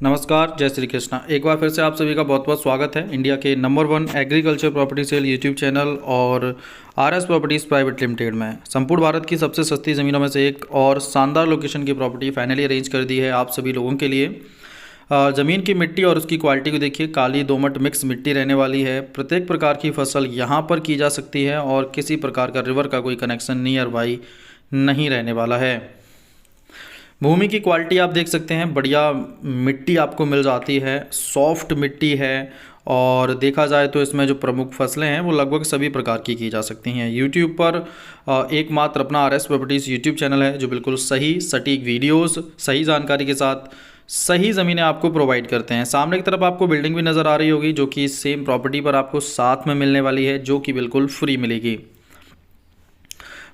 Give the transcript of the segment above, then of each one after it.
नमस्कार, जय श्री कृष्णा। एक बार फिर से आप सभी का बहुत बहुत स्वागत है इंडिया के number 1 agriculture property sale YouTube channel और आरएस प्रॉपर्टीज़ प्राइवेट लिमिटेड में। संपूर्ण भारत की सबसे सस्ती ज़मीनों में से एक और शानदार लोकेशन की प्रॉपर्टी फाइनली अरेंज कर दी है आप सभी लोगों के लिए। ज़मीन की मिट्टी और उसकी क्वालिटी को देखिए, काली दोमट मिक्स मिट्टी रहने वाली है। प्रत्येक प्रकार की फसल यहाँ पर की जा सकती है और किसी प्रकार का रिवर का कोई कनेक्शन नियर बाई नहीं रहने वाला है। भूमि की क्वालिटी आप देख सकते हैं, बढ़िया मिट्टी आपको मिल जाती है, सॉफ्ट मिट्टी है। और देखा जाए तो इसमें जो प्रमुख फसलें हैं वो लगभग सभी प्रकार की जा सकती हैं। यूट्यूब पर एकमात्र अपना आरएस प्रॉपर्टीज़ यूट्यूब चैनल है जो बिल्कुल सही सटीक वीडियोस, सही जानकारी के साथ सही ज़मीनें आपको प्रोवाइड करते हैं। सामने की तरफ आपको बिल्डिंग भी नज़र आ रही होगी जो कि सेम प्रॉपर्टी पर आपको साथ में मिलने वाली है, जो कि बिल्कुल फ्री मिलेगी।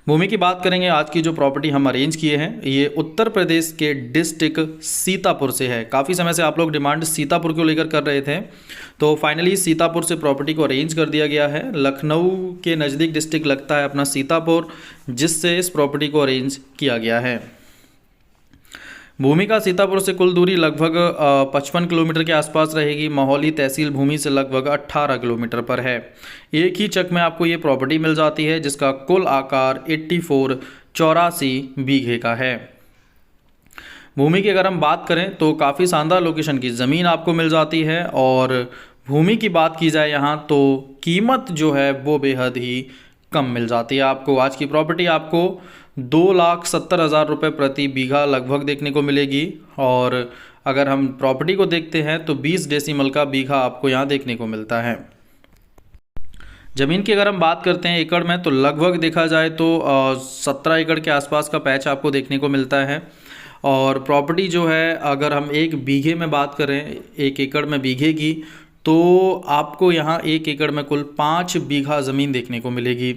भूमि की बात करेंगे, आज की जो प्रॉपर्टी हम अरेंज किए हैं ये उत्तर प्रदेश के डिस्ट्रिक्ट सीतापुर से है। काफ़ी समय से आप लोग डिमांड सीतापुर को लेकर कर रहे थे, तो फाइनली सीतापुर से प्रॉपर्टी को अरेंज कर दिया गया है। लखनऊ के नज़दीक डिस्ट्रिक्ट लगता है अपना सीतापुर, जिससे इस प्रॉपर्टी को अरेंज किया गया है। भूमि का सीतापुर से कुल दूरी लगभग 55 किलोमीटर के आसपास रहेगी। महोली तहसील भूमि से लगभग 18 किलोमीटर पर है। एक ही चक में आपको ये प्रॉपर्टी मिल जाती है जिसका कुल आकार 84 बीघे का है। भूमि की अगर हम बात करें तो काफ़ी शानदार लोकेशन की ज़मीन आपको मिल जाती है। और भूमि की बात की जाए यहाँ तो कीमत जो है वो बेहद ही कम मिल जाती है आपको। आज की प्रॉपर्टी आपको 2,70,000 रुपये प्रति बीघा लगभग देखने को मिलेगी। और अगर हम प्रॉपर्टी को देखते हैं तो 20 डेसिमल का बीघा आपको यहाँ देखने को मिलता है। ज़मीन की अगर हम बात करते हैं एकड़ में तो लगभग देखा जाए तो 17 एकड़ के आसपास का पैच आपको देखने को मिलता है। और प्रॉपर्टी जो है अगर हम एक बीघे में बात करें, एक एकड़ में बीघे की, तो आपको यहाँ एक एकड़ में कुल 5 बीघा ज़मीन देखने को मिलेगी।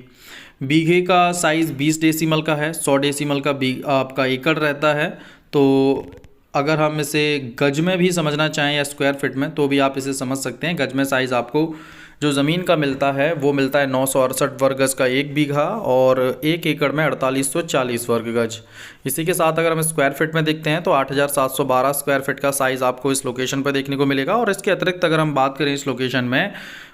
बीघे का साइज़ 20 डेसिमल का है, 100 डेसिमल का आपका एकड़ रहता है। तो अगर हम इसे गज में भी समझना चाहें या स्क्वायर फीट में तो भी आप इसे समझ सकते हैं। गज में साइज़ आपको जो ज़मीन का मिलता है वो मिलता है 968 वर्ग गज का एक बीघा और एक एकड़ में 4840 वर्ग गज। इसी के साथ अगर हम स्क्वायर फीट में देखते हैं तो 8712 स्क्वायर फीट का साइज़ आपको इस लोकेशन पर देखने को मिलेगा। और इसके अतिरिक्त अगर हम बात करें इस लोकेशन में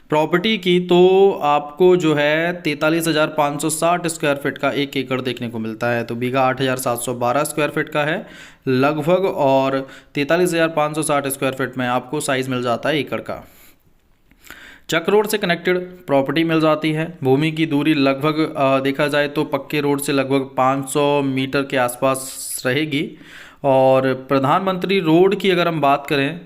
प्रॉपर्टी की तो आपको जो है 43,560 स्क्वायर फीट का एक एकड़ देखने को मिलता है। तो बीघा 8,712 स्क्वायर फीट का है लगभग, और 43,560 स्क्वायर फीट में आपको साइज़ मिल जाता है एकड़ का। चक रोड से कनेक्टेड प्रॉपर्टी मिल जाती है। भूमि की दूरी लगभग देखा जाए तो पक्के रोड से लगभग 500 मीटर के आसपास रहेगी। और प्रधानमंत्री रोड की अगर हम बात करें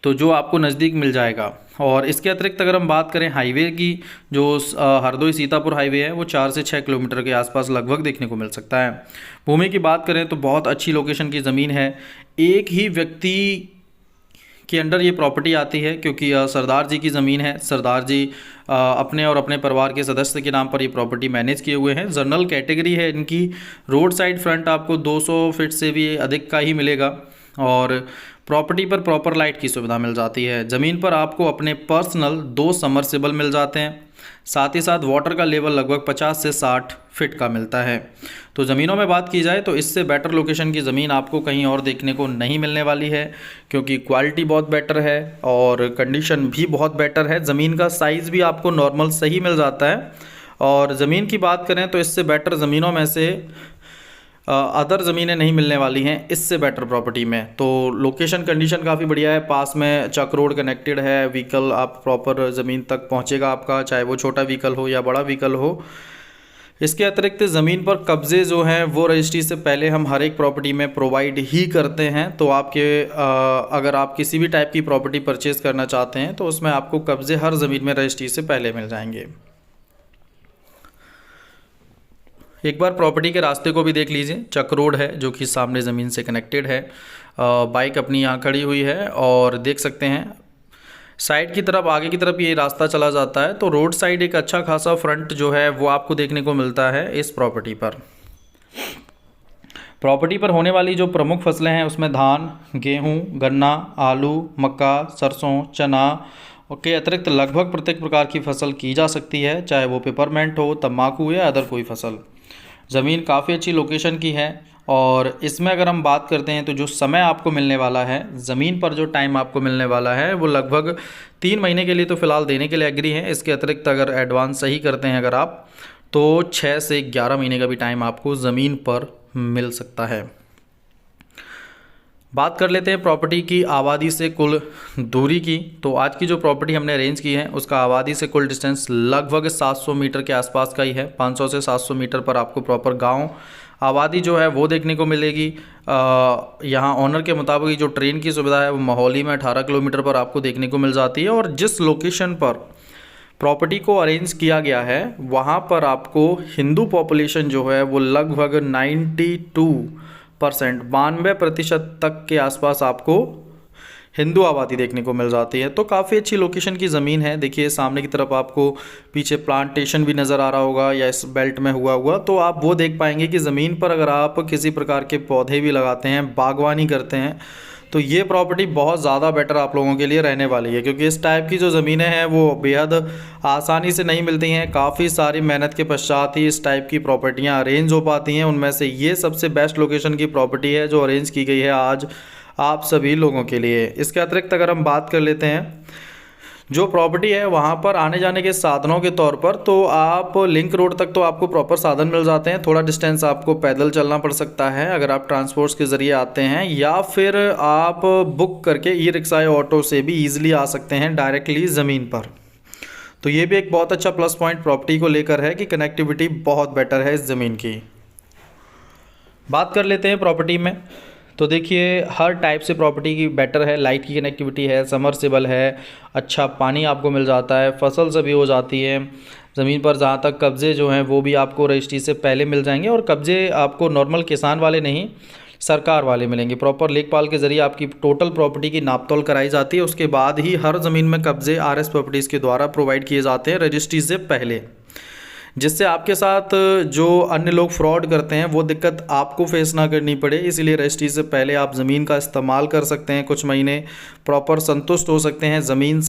तो जो आपको नज़दीक मिल जाएगा। और इसके अतिरिक्त अगर हम बात करें हाईवे की, जो हरदोई सीतापुर हाईवे है वो 4 से 6 किलोमीटर के आसपास लगभग देखने को मिल सकता है। भूमि की बात करें तो बहुत अच्छी लोकेशन की ज़मीन है। एक ही व्यक्ति के अंडर ये प्रॉपर्टी आती है क्योंकि सरदार जी की ज़मीन है। सरदार जी अपने और अपने परिवार के सदस्य के नाम पर ये प्रॉपर्टी मैनेज किए हुए हैं। जनरल कैटेगरी है इनकी। रोड साइड फ्रंट आपको 200 फीट से भी अधिक का ही मिलेगा। और प्रॉपर्टी पर प्रॉपर लाइट की सुविधा मिल जाती है। ज़मीन पर आपको अपने पर्सनल 2 समरसेबल मिल जाते हैं। साथ ही साथ वाटर का लेवल लगभग 50 से 60 फीट का मिलता है। तो ज़मीनों में बात की जाए तो इससे बेटर लोकेशन की ज़मीन आपको कहीं और देखने को नहीं मिलने वाली है, क्योंकि क्वालिटी बहुत बेटर है और कंडीशन भी बहुत बेटर है। ज़मीन का साइज़ भी आपको नॉर्मल सही मिल जाता है। और ज़मीन की बात करें तो इससे बेटर ज़मीनों में से अदर ज़मीनें नहीं मिलने वाली हैं इससे बेटर प्रॉपर्टी में। तो लोकेशन कंडीशन काफ़ी बढ़िया है। पास में चक रोड कनेक्टेड है, व्हीकल आप प्रॉपर ज़मीन तक पहुंचेगा आपका, चाहे वो छोटा व्हीकल हो या बड़ा व्हीकल हो। इसके अतिरिक्त ज़मीन पर कब्ज़े जो हैं वो रजिस्ट्री से पहले हम हर एक प्रॉपर्टी में प्रोवाइड ही करते हैं। तो आपके अगर आप किसी भी टाइप की प्रॉपर्टी परचेज़ करना चाहते हैं तो उसमें आपको कब्ज़े हर ज़मीन में रजिस्ट्री से पहले मिल जाएंगे। एक बार प्रॉपर्टी के रास्ते को भी देख लीजिए। चक रोड है जो कि सामने ज़मीन से कनेक्टेड है। बाइक अपनी यहाँ खड़ी हुई है और देख सकते हैं साइड की तरफ, आगे की तरफ ये रास्ता चला जाता है। तो रोड साइड एक अच्छा खासा फ्रंट जो है वो आपको देखने को मिलता है इस प्रॉपर्टी पर। प्रॉपर्टी पर होने वाली जो प्रमुख फसलें हैं उसमें धान, गेहूँ, गन्ना, आलू, मक्का, सरसों, चना के अतिरिक्त लगभग प्रत्येक प्रकार की फसल की जा सकती है, चाहे वो पेपरमेंट हो, तम्बाकू या अदर कोई फसल। ज़मीन काफ़ी अच्छी लोकेशन की है और इसमें अगर हम बात करते हैं तो जो समय आपको मिलने वाला है, ज़मीन पर जो टाइम आपको मिलने वाला है वो लगभग 3 महीने के लिए तो फ़िलहाल देने के लिए एग्री हैं। इसके अतिरिक्त अगर एडवांस सही करते हैं अगर आप, तो 6 से 11 महीने का भी टाइम आपको ज़मीन पर मिल सकता है। बात कर लेते हैं प्रॉपर्टी की आबादी से कुल दूरी की। तो आज की जो प्रॉपर्टी हमने अरेंज की है उसका आबादी से कुल डिस्टेंस लगभग 700 मीटर के आसपास का ही है। 500 से 700 मीटर पर आपको प्रॉपर गांव आबादी जो है वो देखने को मिलेगी। यहाँ ऑनर के मुताबिक जो ट्रेन की सुविधा है वो मोहाली में 18 किलोमीटर पर आपको देखने को मिल जाती है। और जिस लोकेशन पर प्रॉपर्टी को अरेंज किया गया है वहाँ पर आपको हिंदू पॉपुलेशन जो है वो लगभग 92% तक के आसपास आपको हिंदू आबादी देखने को मिल जाती है। तो काफ़ी अच्छी लोकेशन की ज़मीन है। देखिए सामने की तरफ आपको पीछे प्लांटेशन भी नज़र आ रहा होगा या इस बेल्ट में हुआ तो आप वो देख पाएंगे कि ज़मीन पर अगर आप किसी प्रकार के पौधे भी लगाते हैं, बागवानी करते हैं, तो ये प्रॉपर्टी बहुत ज़्यादा बेटर आप लोगों के लिए रहने वाली है। क्योंकि इस टाइप की जो ज़मीनें हैं वो बेहद आसानी से नहीं मिलती हैं। काफ़ी सारी मेहनत के पश्चात ही इस टाइप की प्रॉपर्टियाँ अरेंज हो पाती हैं। उनमें से ये सबसे बेस्ट लोकेशन की प्रॉपर्टी है जो अरेंज की गई है आज आप सभी लोगों के लिए। इसके अतिरिक्त अगर हम बात कर लेते हैं जो प्रॉपर्टी है वहाँ पर आने जाने के साधनों के तौर पर, तो आप लिंक रोड तक तो आपको प्रॉपर साधन मिल जाते हैं। थोड़ा डिस्टेंस आपको पैदल चलना पड़ सकता है अगर आप ट्रांसपोर्ट्स के ज़रिए आते हैं, या फिर आप बुक करके ई रिक्शा या ऑटो से भी ईजिली आ सकते हैं डायरेक्टली ज़मीन पर। तो ये भी एक बहुत अच्छा प्लस पॉइंट प्रॉपर्टी को लेकर है कि कनेक्टिविटी बहुत बेटर है इस ज़मीन की। बात कर लेते हैं प्रॉपर्टी में। तो देखिए हर टाइप से प्रॉपर्टी की बेटर है। लाइट की कनेक्टिविटी है, समरसेबल है, अच्छा पानी आपको मिल जाता है, फसल सभी हो जाती है। ज़मीन पर जहाँ तक कब्ज़े जो हैं वो भी आपको रजिस्ट्री से पहले मिल जाएंगे। और कब्ज़े आपको नॉर्मल किसान वाले नहीं, सरकार वाले मिलेंगे। प्रॉपर लेखपाल के ज़रिए आपकी टोटल प्रॉपर्टी की नापतोल कराई जाती है। उसके बाद ही हर ज़मीन में कब्ज़े RS प्रॉपर्टीज़ के द्वारा प्रोवाइड किए जाते हैं रजिस्ट्री से पहले, जिससे आपके साथ जो अन्य लोग फ्रॉड करते हैं वो दिक्कत आपको फेस ना करनी पड़े। इसीलिए रजिस्ट्री से पहले आप ज़मीन का इस्तेमाल कर सकते हैं, कुछ महीने प्रॉपर संतुष्ट हो सकते हैं ज़मीन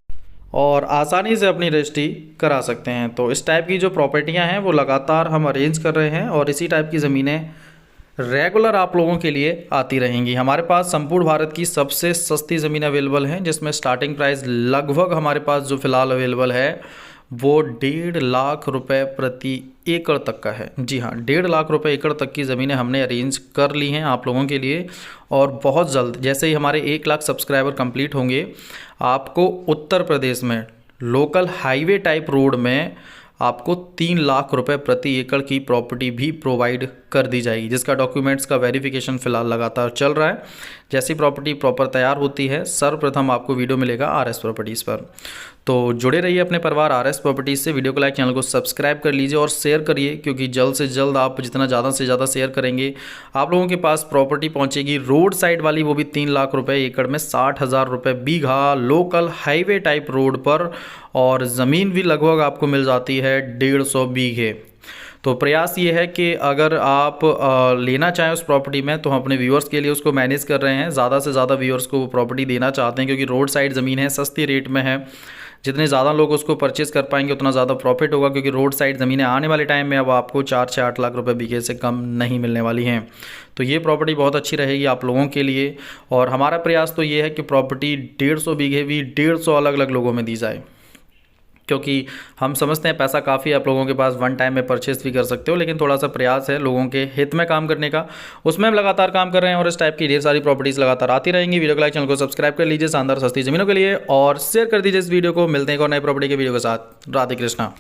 और आसानी से अपनी रजिस्ट्री करा सकते हैं। तो इस टाइप की जो प्रॉपर्टियां हैं वो लगातार हम अरेंज कर रहे हैं और इसी टाइप की ज़मीनें रेगुलर आप लोगों के लिए आती रहेंगी। हमारे पास संपूर्ण भारत की सबसे सस्ती ज़मीन अवेलेबल हैं, जिसमें स्टार्टिंग प्राइस लगभग हमारे पास जो फ़िलहाल अवेलेबल है वो 1.5 लाख रुपए प्रति एकड़ तक का है। जी हाँ, 1.5 लाख रुपए एकड़ तक की ज़मीनें हमने अरेंज कर ली हैं आप लोगों के लिए। और बहुत जल्द जैसे ही हमारे 1 लाख सब्सक्राइबर कंप्लीट होंगे, आपको उत्तर प्रदेश में लोकल हाईवे टाइप रोड में आपको 3 लाख रुपए प्रति एकड़ की प्रॉपर्टी भी प्रोवाइड कर दी जाएगी, जिसका डॉक्यूमेंट्स का वेरिफिकेशन फ़िलहाल लगातार चल रहा है। जैसी प्रॉपर्टी प्रॉपर तैयार होती है सर्वप्रथम आपको वीडियो मिलेगा RS प्रॉपर्टीज़ पर। तो जुड़े रहिए अपने परिवार RS प्रॉपर्टीज़ से। वीडियो को लाइक, चैनल को सब्सक्राइब कर लीजिए और शेयर करिए, क्योंकि जल्द से जल्द आप जितना ज़्यादा से ज़्यादा शेयर करेंगे आप लोगों के पास प्रॉपर्टी पहुँचेगी रोड साइड वाली, वो भी 3 लाख रुपये एकड़ में 60,000 रुपये बीघा लोकल हाईवे टाइप रोड पर। और ज़मीन भी लगभग आपको मिल जाती है 150 बीघे। तो प्रयास ये है कि अगर आप लेना चाहें उस प्रॉपर्टी में, तो हम अपने व्यूअर्स के लिए उसको मैनेज कर रहे हैं। ज़्यादा से ज़्यादा व्यूअर्स को वो प्रॉपर्टी देना चाहते हैं, क्योंकि रोड साइड ज़मीन है, सस्ती रेट में है। जितने ज़्यादा लोग उसको परचेज़ कर पाएंगे उतना ज़्यादा प्रॉफिट होगा, क्योंकि रोड साइड ज़मीनें आने वाले टाइम में अब आपको 4 से 8 लाख रुपए बीघे से कम नहीं मिलने वाली हैं। तो ये प्रॉपर्टी बहुत अच्छी रहेगी आप लोगों के लिए। और हमारा प्रयास तो ये है कि प्रॉपर्टी 150 बीघे भी 150 अलग अलग लोगों में दी जाए, क्योंकि हम समझते हैं पैसा काफ़ी आप लोगों के पास, वन टाइम में परचेस भी कर सकते हो, लेकिन थोड़ा सा प्रयास है लोगों के हित में काम करने का, उसमें हम लगातार काम कर रहे हैं। और इस टाइप की ढेर सारी प्रॉपर्टीज़ लगातार आती रहेंगी। वीडियो को लाइक, चैनल को सब्सक्राइब कर लीजिए शानदार सस्ती ज़मीनों के लिए, और शेयर कर दीजिए इस वीडियो को। मिलते हैं एक और नई प्रॉपर्टी के वीडियो के साथ। राधे कृष्णा।